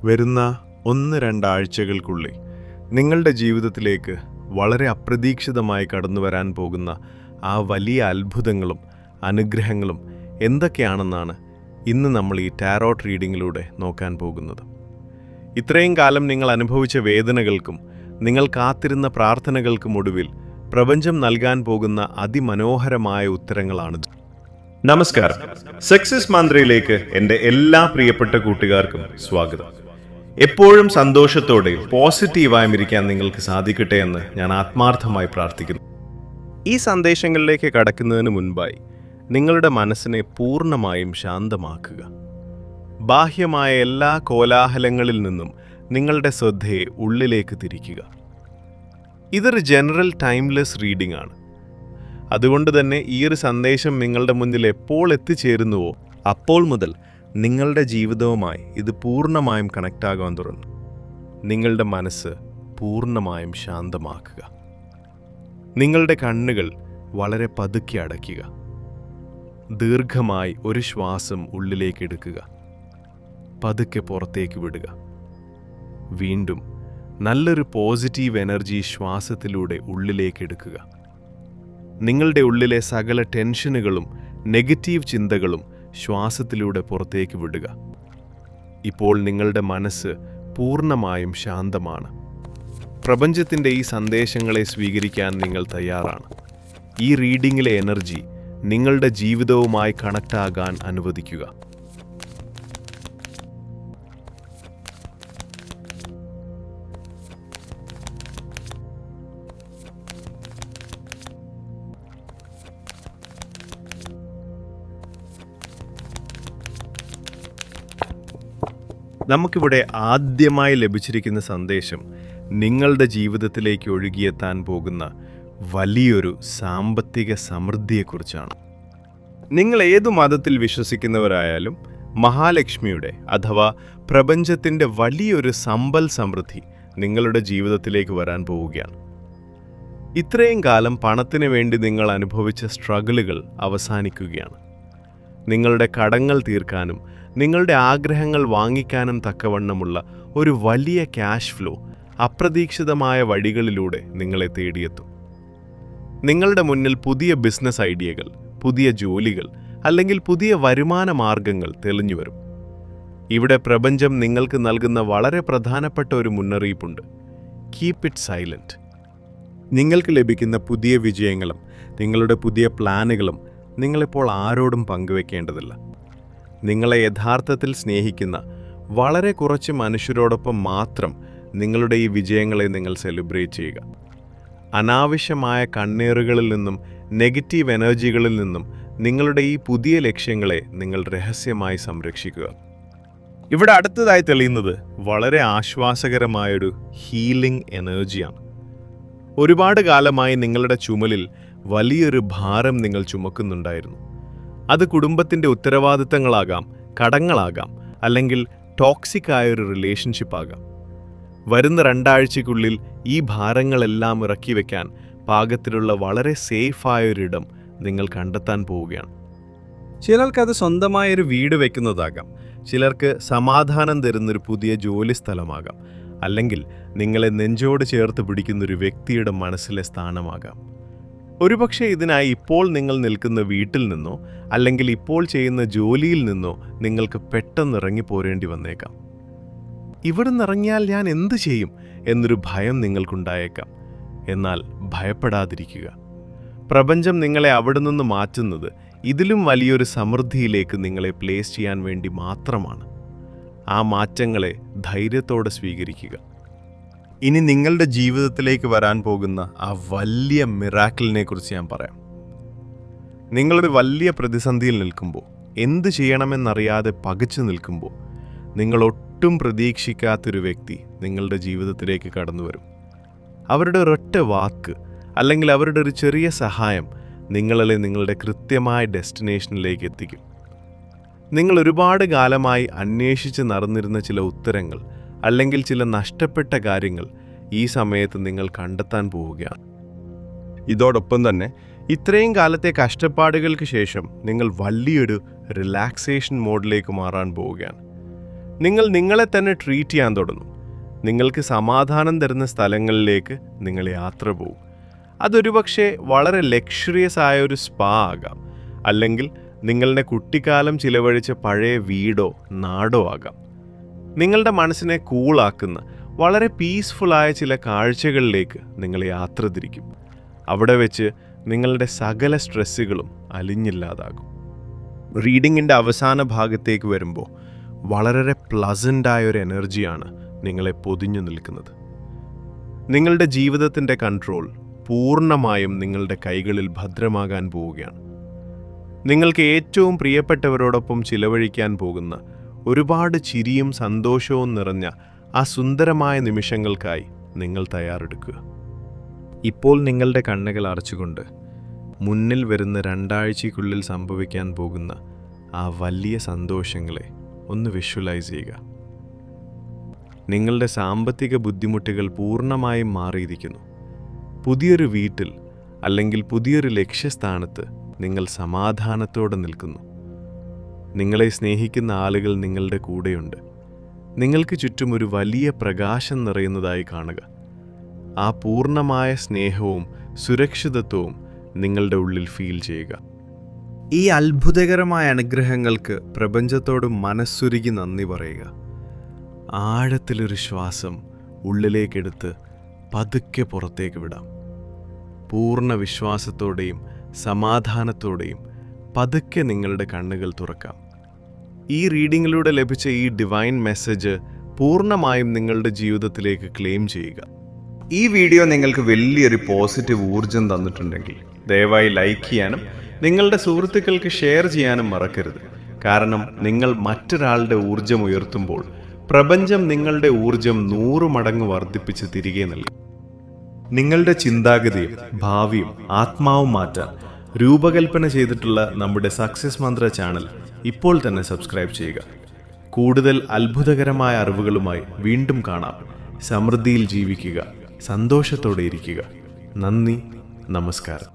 വരുന്ന 1-2 ആഴ്ചകൾക്കുള്ളിൽ നിങ്ങളുടെ ജീവിതത്തിലേക്ക് വളരെ അപ്രതീക്ഷിതമായി കടന്നു വരാൻ പോകുന്ന ആ വലിയ അത്ഭുതങ്ങളും അനുഗ്രഹങ്ങളും എന്തൊക്കെയാണെന്നാണ് ഇന്ന് നമ്മൾ ഈ ടാരോട്ട് റീഡിങ്ങിലൂടെ നോക്കാൻ പോകുന്നത്. ഇത്രയും കാലം നിങ്ങൾ അനുഭവിച്ച വേദനകൾക്കും നിങ്ങൾ കാത്തിരുന്ന പ്രാർത്ഥനകൾക്കും ഒടുവിൽ പ്രപഞ്ചം നൽകാൻ പോകുന്ന അതിമനോഹരമായ ഉത്തരങ്ങളാണിത്. നമസ്കാരം. സക്സസ് മന്ത്രയിലേക്ക് എൻ്റെ എല്ലാ പ്രിയപ്പെട്ട കൂട്ടുകാർക്കും സ്വാഗതം. എപ്പോഴും സന്തോഷത്തോടെ പോസിറ്റീവായും ഇരിക്കാൻ നിങ്ങൾക്ക് സാധിക്കട്ടെ എന്ന് ഞാൻ ആത്മാർത്ഥമായി പ്രാർത്ഥിക്കുന്നു. ഈ സന്ദേശങ്ങളിലേക്ക് കടക്കുന്നതിന് മുൻപായി നിങ്ങളുടെ മനസ്സിനെ പൂർണ്ണമായും ശാന്തമാക്കുക. ബാഹ്യമായ എല്ലാ കോലാഹലങ്ങളിൽ നിന്നും നിങ്ങളുടെ ശ്രദ്ധയെ ഉള്ളിലേക്ക് തിരിക്കുക. ഇതൊരു ജനറൽ ടൈംലെസ് റീഡിംഗ് ആണ്. അതുകൊണ്ട് തന്നെ ഈ ഒരു സന്ദേശം നിങ്ങളുടെ മുന്നിൽ എപ്പോൾ എത്തിച്ചേരുന്നുവോ അപ്പോൾ മുതൽ നിങ്ങളുടെ ജീവിതവുമായി ഇത് പൂർണ്ണമായും കണക്റ്റ് ആകാൻ തുടങ്ങും. നിങ്ങളുടെ മനസ്സ് പൂർണ്ണമായും ശാന്തമാക്കുക. നിങ്ങളുടെ കണ്ണുകൾ വളരെ പതുക്കെ അടയ്ക്കുക. ദീർഘമായി ഒരു ശ്വാസം ഉള്ളിലേക്ക് എടുക്കുക. പതുക്കെ പുറത്തേക്ക് വിടുക. വീണ്ടും നല്ലൊരു പോസിറ്റീവ് എനർജി ശ്വാസത്തിലൂടെ ഉള്ളിലേക്ക് എടുക്കുക. നിങ്ങളുടെ ഉള്ളിലെ സകല ടെൻഷനുകളും നെഗറ്റീവ് ചിന്തകളും ശ്വാസത്തിലൂടെ പുറത്തേക്ക് വിടുക. ഇപ്പോൾ നിങ്ങളുടെ മനസ്സ് പൂർണ്ണമായും ശാന്തമാണ്. പ്രപഞ്ചത്തിൻ്റെ ഈ സന്ദേശങ്ങളെ സ്വീകരിക്കാൻ നിങ്ങൾ തയ്യാറാണ്. ഈ റീഡിങ്ങിലെ എനർജി നിങ്ങളുടെ ജീവിതവുമായി കണക്റ്റ് ആകാൻ അനുവദിക്കുക. നമുക്കിവിടെ ആദ്യമായി ലഭിച്ചിരിക്കുന്ന സന്ദേശം നിങ്ങളുടെ ജീവിതത്തിലേക്ക് ഒഴുകിയെത്താൻ പോകുന്ന വലിയൊരു സാമ്പത്തിക സമൃദ്ധിയെക്കുറിച്ചാണ്. നിങ്ങൾ ഏതു മതത്തിൽ വിശ്വസിക്കുന്നവരായാലും മഹാലക്ഷ്മിയുടെ അഥവാ പ്രപഞ്ചത്തിൻ്റെ വലിയൊരു സമ്പൽ സമൃദ്ധി നിങ്ങളുടെ ജീവിതത്തിലേക്ക് വരാൻ പോവുകയാണ്. ഇത്രയും കാലം പണത്തിന് വേണ്ടി നിങ്ങൾ അനുഭവിച്ച സ്ട്രഗിളുകൾ അവസാനിക്കുകയാണ്. നിങ്ങളുടെ കടങ്ങൾ തീർക്കാനും നിങ്ങളുടെ ആഗ്രഹങ്ങൾ വാങ്ങിക്കാനും തക്കവണ്ണമുള്ള ഒരു വലിയ ക്യാഷ് ഫ്ലോ അപ്രതീക്ഷിതമായ വഴികളിലൂടെ നിങ്ങളെ തേടിയെത്തും. നിങ്ങളുടെ മുന്നിൽ പുതിയ ബിസിനസ് ഐഡിയകൾ, പുതിയ ജോലികൾ അല്ലെങ്കിൽ പുതിയ വരുമാന മാർഗങ്ങൾ തെളിഞ്ഞുവരും. ഇവിടെ പ്രപഞ്ചം നിങ്ങൾക്ക് നൽകുന്ന വളരെ പ്രധാനപ്പെട്ട ഒരു മുന്നറിയിപ്പുണ്ട്. Keep it silent. നിങ്ങൾക്ക് ലഭിക്കുന്ന പുതിയ വിജയങ്ങളും നിങ്ങളുടെ പുതിയ പ്ലാനുകളും നിങ്ങളിപ്പോൾ ആരോടും പങ്കുവെക്കേണ്ടതില്ല. നിങ്ങളെ യഥാർത്ഥത്തിൽ സ്നേഹിക്കുന്ന വളരെ കുറച്ച് മനുഷ്യരോടൊപ്പം മാത്രം നിങ്ങളുടെ ഈ വിജയങ്ങളെ നിങ്ങൾ സെലിബ്രേറ്റ് ചെയ്യുക. അനാവശ്യമായ കണ്ണീറുകളിൽ നിന്നും നെഗറ്റീവ് എനർജികളിൽ നിന്നും നിങ്ങളുടെ ഈ പുതിയ ലക്ഷ്യങ്ങളെ നിങ്ങൾ രഹസ്യമായി സംരക്ഷിക്കുക. ഇവിടെ അടുത്തതായി തെളിയുന്നത് വളരെ ആശ്വാസകരമായൊരു ഹീലിംഗ് എനർജിയാണ്. ഒരുപാട് കാലമായി നിങ്ങളുടെ ചുമലിൽ വലിയൊരു ഭാരം നിങ്ങൾ ചുമക്കുന്നുണ്ടായിരുന്നു. അത് കുടുംബത്തിൻ്റെ ഉത്തരവാദിത്തങ്ങളാകാം, കടങ്ങളാകാം, അല്ലെങ്കിൽ ടോക്സിക് ആയൊരു റിലേഷൻഷിപ്പ് ആകാം. വരുന്ന 2 ആഴ്ചയ്ക്കുള്ളിൽ ഈ ഭാരങ്ങളെല്ലാം ഇറക്കി വയ്ക്കാൻ പാകത്തിലുള്ള വളരെ സേഫായൊരിടം നിങ്ങൾ കണ്ടെത്താൻ പോവുകയാണ്. ചിലർക്കത് സ്വന്തമായൊരു വീട് വയ്ക്കുന്നതാകാം, ചിലർക്ക് സമാധാനം തരുന്നൊരു പുതിയ ജോലി സ്ഥലമാകാം, അല്ലെങ്കിൽ നിങ്ങളെ നെഞ്ചോട് ചേർത്ത് പിടിക്കുന്നൊരു വ്യക്തിയുടെ മനസ്സിലെ സ്ഥാനമാകാം. ഒരുപക്ഷെ ഇതിനായി ഇപ്പോൾ നിങ്ങൾ നിൽക്കുന്ന വീട്ടിൽ നിന്നോ അല്ലെങ്കിൽ ഇപ്പോൾ ചെയ്യുന്ന ജോലിയിൽ നിന്നോ നിങ്ങൾക്ക് പെട്ടെന്ന് ഇറങ്ങിപ്പോരേണ്ടി വന്നേക്കാം. ഇവിടുന്ന് ഇറങ്ങിയാൽ ഞാൻ എന്ത് ചെയ്യും എന്നൊരു ഭയം നിങ്ങൾക്കുണ്ടായേക്കാം. എന്നാൽ ഭയപ്പെടാതിരിക്കുക. പ്രപഞ്ചം നിങ്ങളെ അവിടെ നിന്ന് മാറ്റുന്നത് ഇതിലും വലിയൊരു സമൃദ്ധിയിലേക്ക് നിങ്ങളെ പ്ലേസ് ചെയ്യാൻ വേണ്ടി മാത്രമാണ്. ആ മാറ്റങ്ങളെ ധൈര്യത്തോടെ സ്വീകരിക്കുക. ഇനി നിങ്ങളുടെ ജീവിതത്തിലേക്ക് വരാൻ പോകുന്ന ആ വലിയ മിറാക്കിളിനെ കുറിച്ച് ഞാൻ പറയാം. നിങ്ങളൊരു വലിയ പ്രതിസന്ധിയിൽ നിൽക്കുമ്പോൾ, എന്ത് ചെയ്യണമെന്നറിയാതെ പകച്ചു നിൽക്കുമ്പോൾ, നിങ്ങൾ ഒട്ടും പ്രതീക്ഷിക്കാത്തൊരു വ്യക്തി നിങ്ങളുടെ ജീവിതത്തിലേക്ക് കടന്നു വരും. അവരുടെ ഒരൊറ്റ വാക്ക് അല്ലെങ്കിൽ അവരുടെ ഒരു ചെറിയ സഹായം നിങ്ങളെ നിങ്ങളുടെ കൃത്യമായ ഡെസ്റ്റിനേഷനിലേക്ക് എത്തിക്കും. നിങ്ങൾ ഒരുപാട് കാലമായി അന്വേഷിച്ച് നടന്നിരുന്ന ചില ഉത്തരങ്ങൾ അല്ലെങ്കിൽ ചില നഷ്ടപ്പെട്ട കാര്യങ്ങൾ ഈ സമയത്ത് നിങ്ങൾ കണ്ടെത്താൻ പോവുകയാണ്. ഇതോടൊപ്പം തന്നെ ഇത്രയും കാലത്തെ കഷ്ടപ്പാടുകൾക്ക് ശേഷം നിങ്ങൾ വലിയൊരു റിലാക്സേഷൻ മോഡിലേക്ക് മാറാൻ പോവുകയാണ്. നിങ്ങൾ നിങ്ങളെ തന്നെ ട്രീറ്റ് ചെയ്യാൻ തുടങ്ങും. നിങ്ങൾക്ക് സമാധാനം തരുന്ന സ്ഥലങ്ങളിലേക്ക് നിങ്ങൾ യാത്ര പോകും. അതൊരുപക്ഷെ വളരെ ലക്ഷറിയസ് ആയ ഒരു സ്പാ ആകാം, അല്ലെങ്കിൽ നിങ്ങളുടെ കുട്ടിക്കാലം ചിലവഴിച്ച പഴയ വീടോ നാടോ ആകാം. നിങ്ങളുടെ മനസ്സിനെ കൂളാക്കുന്ന വളരെ പീസ്ഫുള്ളായ ചില കാഴ്ചകളിലേക്ക് നിങ്ങൾ യാത്ര തിരിക്കും. അവിടെ വെച്ച് നിങ്ങളുടെ സകല സ്ട്രെസ്സുകളും അലിഞ്ഞില്ലാതാകും. റീഡിങ്ങിൻ്റെ അവസാന ഭാഗത്തേക്ക് വരുമ്പോൾ വളരെ പ്ലസൻ്റായ ഒരു എനർജിയാണ് നിങ്ങളെ പൊതിഞ്ഞു നിൽക്കുന്നത്. നിങ്ങളുടെ ജീവിതത്തിൻ്റെ കൺട്രോൾ പൂർണ്ണമായും നിങ്ങളുടെ കൈകളിൽ ഭദ്രമാകാൻ പോവുകയാണ്. നിങ്ങൾക്ക് ഏറ്റവും പ്രിയപ്പെട്ടവരോടൊപ്പം ചിലവഴിക്കാൻ പോകുന്ന ഒരുപാട് ചിരിയും സന്തോഷവും നിറഞ്ഞ ആ സുന്ദരമായ നിമിഷങ്ങൾക്കായി നിങ്ങൾ തയ്യാറെടുക്കുക. ഇപ്പോൾ നിങ്ങളുടെ കണ്ണുകൾ അടച്ചുകൊണ്ട് മുന്നിൽ വരുന്ന 2 ആഴ്ചയ്ക്കുള്ളിൽ സംഭവിക്കാൻ പോകുന്ന ആ വലിയ സന്തോഷങ്ങളെ ഒന്ന് വിഷ്വലൈസ് ചെയ്യുക. നിങ്ങളുടെ സാമ്പത്തിക ബുദ്ധിമുട്ടുകൾ പൂർണ്ണമായും മാറിയിരിക്കുന്നു. പുതിയൊരു വീട്ടിൽ അല്ലെങ്കിൽ പുതിയൊരു ലക്ഷ്യസ്ഥാനത്ത് നിങ്ങൾ സമാധാനത്തോടെ നിൽക്കുന്നു. നിങ്ങളെ സ്നേഹിക്കുന്ന ആളുകൾ നിങ്ങളുടെ കൂടെയുണ്ട്. നിങ്ങൾക്ക് ചുറ്റും ഒരു വലിയ പ്രകാശം നിറയുന്നതായി കാണുക. ആ പൂർണ്ണമായ സ്നേഹവും സുരക്ഷിതത്വവും നിങ്ങളുടെ ഉള്ളിൽ ഫീൽ ചെയ്യുക. ഈ അത്ഭുതകരമായ അനുഗ്രഹങ്ങൾക്ക് പ്രപഞ്ചത്തോട് മനസ്സുരുകി നന്ദി പറയുക. ആഴത്തിലൊരു ശ്വാസം ഉള്ളിലേക്കെടുത്ത് പതുക്കെ പുറത്തേക്ക് വിടാം. പൂർണ്ണ വിശ്വാസത്തോടെയും സമാധാനത്തോടെയും പതുക്കെ നിങ്ങളുടെ കണ്ണുകൾ തുറക്കാം. ഈ റീഡിങ്ങിലൂടെ ലഭിച്ച ഈ ഡിവൈൻ മെസ്സേജ് പൂർണ്ണമായും നിങ്ങളുടെ ജീവിതത്തിലേക്ക് ക്ലെയിം ചെയ്യുക. ഈ വീഡിയോ നിങ്ങൾക്ക് വലിയൊരു പോസിറ്റീവ് ഊർജം തന്നിട്ടുണ്ടെങ്കിൽ ദയവായി ലൈക്ക് ചെയ്യാനും നിങ്ങളുടെ സുഹൃത്തുക്കൾക്ക് ഷെയർ ചെയ്യാനും മറക്കരുത്. കാരണം നിങ്ങൾ മറ്റൊരാളുടെ ഊർജം ഉയർത്തുമ്പോൾ പ്രപഞ്ചം നിങ്ങളുടെ ഊർജം 100 മടങ്ങ് വർദ്ധിപ്പിച്ച് തിരികെ നൽകും. നിങ്ങളുടെ ചിന്താഗതിയും ഭാവിയും ആത്മാവും മാറ്റാൻ രൂപകൽപ്പന ചെയ്തിട്ടുള്ള നമ്മുടെ സക്സസ് മന്ത്ര ചാനൽ ഇപ്പോൾ തന്നെ സബ്സ്ക്രൈബ് ചെയ്യുക. കൂടുതൽ അത്ഭുതകരമായ അറിവുകളുമായി വീണ്ടും കാണാം. സമൃദ്ധിയിൽ ജീവിക്കുക, സന്തോഷത്തോടെ ഇരിക്കുക. നന്ദി, നമസ്കാരം.